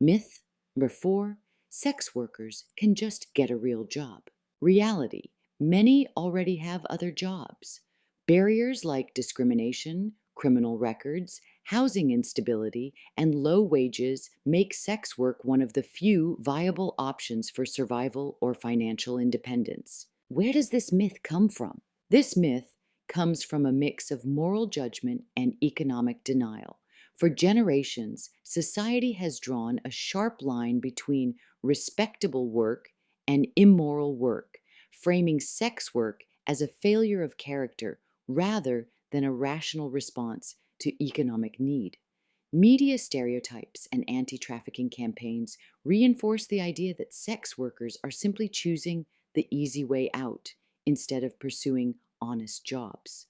Myth number 4, sex workers can just get a real job. Reality, many already have other jobs. Barriers like discrimination, criminal records, housing instability, and low wages make sex work one of the few viable options for survival or financial independence. Where does this myth come from? This myth comes from a mix of moral judgment and economic denial. For generations, society has drawn a sharp line between respectable work and immoral work, framing sex work as a failure of character rather than a rational response to economic need. Media stereotypes and anti trafficking campaigns reinforce the idea that sex workers are simply choosing the easy way out instead of pursuing honest jobs.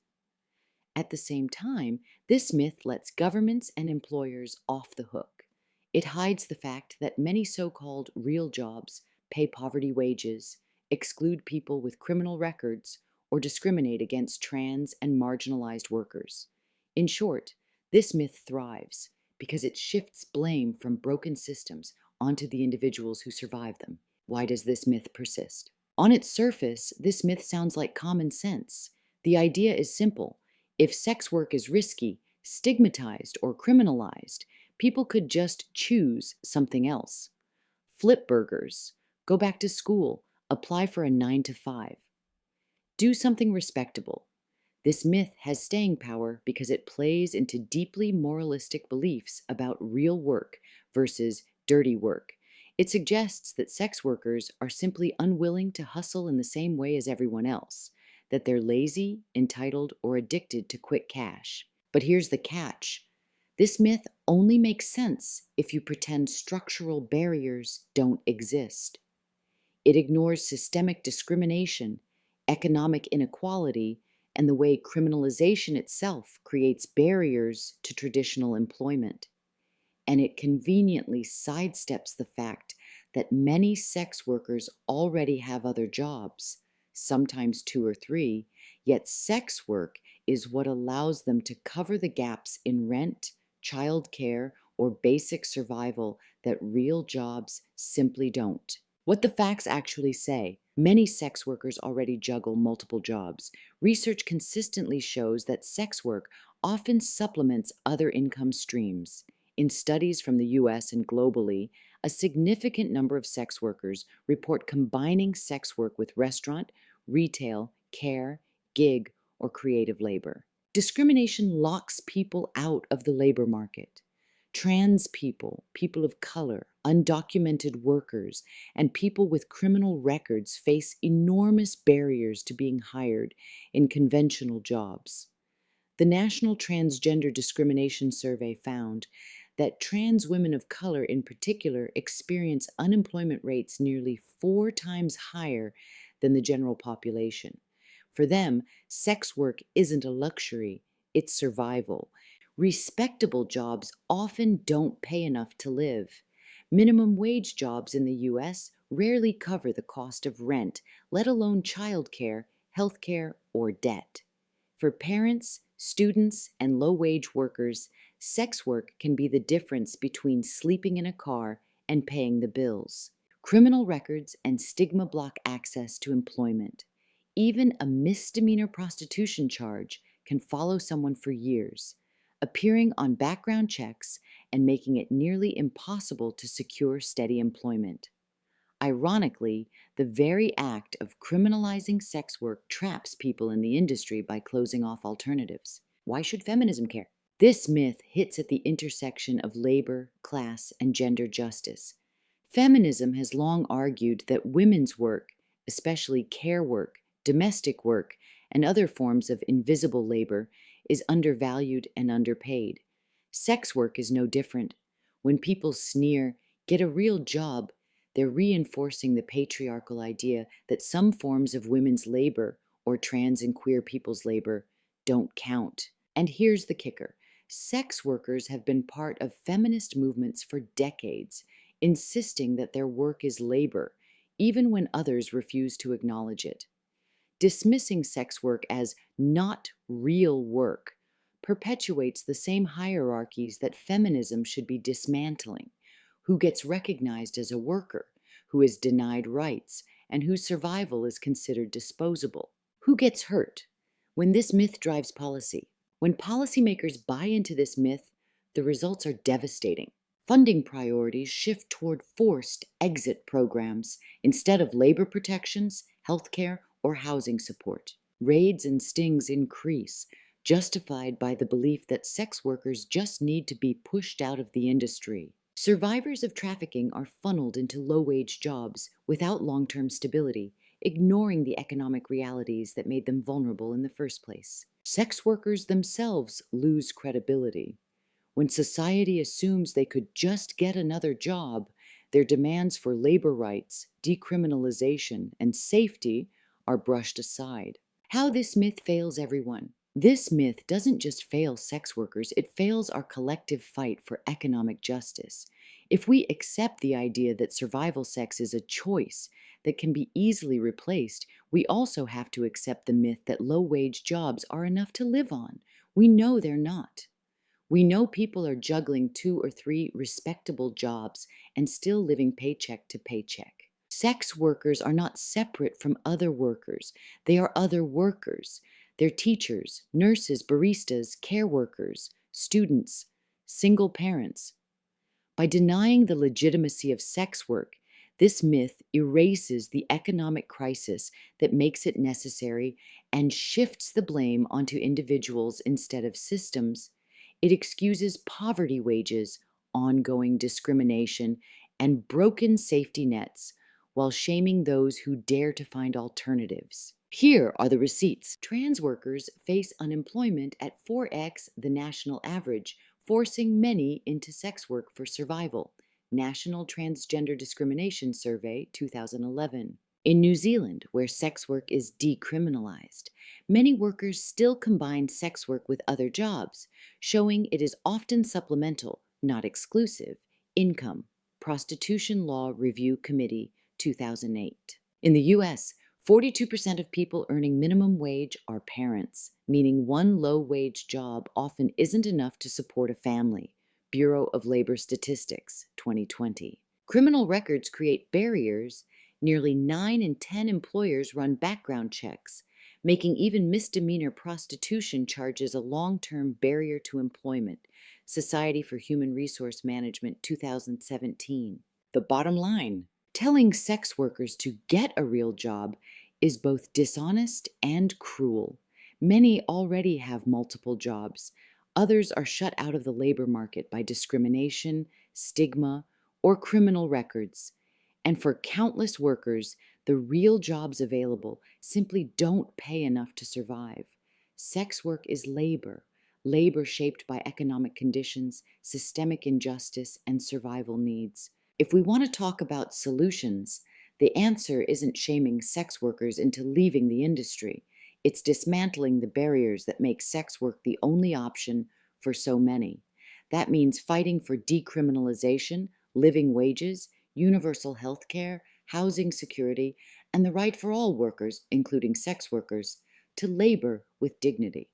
At the same time, this myth lets governments and employers off the hook. It hides the fact that many so called real jobs pay poverty wages, exclude people with criminal records, or discriminate against trans and marginalized workers. In short, this myth thrives because it shifts blame from broken systems onto the individuals who survive them. Why does this myth persist? On its surface, this myth sounds like common sense. The idea is simple. If sex work is risky, stigmatized, or criminalized, people could just choose something else. Flip burgers, go back to school, apply for a 9 to 5. Do something respectable. This myth has staying power because it plays into deeply moralistic beliefs about real work versus dirty work. It suggests that sex workers are simply unwilling to hustle in the same way as everyone else, that they're lazy, entitled, or addicted to quick cash. But here's the catch. This myth only makes sense if you pretend structural barriers don't exist. It ignores systemic discrimination, economic inequality, and the way criminalization itself creates barriers to traditional employment. And it conveniently sidesteps the fact that many sex workers already have other jobs, sometimes 2 or 3, yet sex work is what allows them to cover the gaps in rent, childcare, or basic survival that real jobs simply don't. What the facts actually say: many sex workers already juggle multiple jobs. Research consistently shows that sex work often supplements other income streams. In studies from the US and globally, a significant number of sex workers report combining sex work with restaurant, retail, care, gig, or creative labor. Discrimination locks people out of the labor market. Trans people, people of color, undocumented workers, and people with criminal records face enormous barriers to being hired in conventional jobs. The National Transgender Discrimination Survey found that trans women of color in particular experience unemployment rates nearly 4 times higher than the general population. For them, sex work isn't a luxury, it's survival. Respectable jobs often don't pay enough to live. Minimum wage jobs in the US rarely cover the cost of rent, let alone childcare, healthcare, or debt. For parents, students, and low wage workers, sex work can be the difference between sleeping in a car and paying the bills. Criminal records and stigma block access to employment. Even a misdemeanor prostitution charge can follow someone for years, appearing on background checks and making it nearly impossible to secure steady employment. Ironically, the very act of criminalizing sex work traps people in the industry by closing off alternatives. Why should feminism care? This myth hits at the intersection of labor, class, and gender justice. Feminism has long argued that women's work, especially care work, domestic work, and other forms of invisible labor, is undervalued and underpaid. Sex work is no different. When people sneer, "Get a real job," they're reinforcing the patriarchal idea that some forms of women's labor, or trans and queer people's labor, don't count. And here's the kicker: sex workers have been part of feminist movements for decades, insisting that their work is labor, even when others refuse to acknowledge it. Dismissing sex work as not real work perpetuates the same hierarchies that feminism should be dismantling. who gets recognized as a worker, who is denied rights, and whose survival is considered disposable. Who gets hurt? When this myth drives policy. When policymakers buy into this myth, the results are devastating. Funding priorities shift toward forced exit programs instead of labor protections, healthcare, or housing support. Raids and stings increase, justified by the belief that sex workers just need to be pushed out of the industry. Survivors of trafficking are funneled into low-wage jobs without long-term stability, ignoring the economic realities that made them vulnerable in the first place. Sex workers themselves lose credibility. When society assumes they could just get another job, their demands for labor rights, decriminalization, and safety are brushed aside. How this myth fails everyone. This myth doesn't just fail sex workers, it fails our collective fight for economic justice. If we accept the idea that survival sex is a choice that can be easily replaced, we also have to accept the myth that low-wage jobs are enough to live on. We know they're not. We know people are juggling 2 or 3 respectable jobs and still living paycheck to paycheck. Sex workers are not separate from other workers. They are other workers. They're teachers, nurses, baristas, care workers, students, single parents. By denying the legitimacy of sex work, this myth erases the economic crisis that makes it necessary and shifts the blame onto individuals instead of systems. It excuses poverty wages, ongoing discrimination, and broken safety nets, while shaming those who dare to find alternatives. Here are the receipts. Trans workers face unemployment at 4x the national average, forcing many into sex work for survival. National Transgender Discrimination Survey, 2011. In New Zealand, where sex work is decriminalized, many workers still combine sex work with other jobs, showing it is often supplemental, not exclusive, income. Prostitution Law Review Committee, 2008. In the U.S., 42% of people earning minimum wage are parents, meaning one low-wage job often isn't enough to support a family. Bureau of Labor Statistics, 2020. Criminal records create barriers. Nearly 9 in 10 employers run background checks, making even misdemeanor prostitution charges a long-term barrier to employment. Society for Human Resource Management, 2017. The bottom line: telling sex workers to get a real job is both dishonest and cruel. Many already have multiple jobs. Others are shut out of the labor market by discrimination, stigma, or criminal records. And for countless workers, the real jobs available simply don't pay enough to survive. Sex work is labor, labor shaped by economic conditions, systemic injustice, and survival needs. If we want to talk about solutions, the answer isn't shaming sex workers into leaving the industry. It's dismantling the barriers that make sex work the only option for so many. That means fighting for decriminalization, living wages, universal health care, housing security, and the right for all workers, including sex workers, to labor with dignity.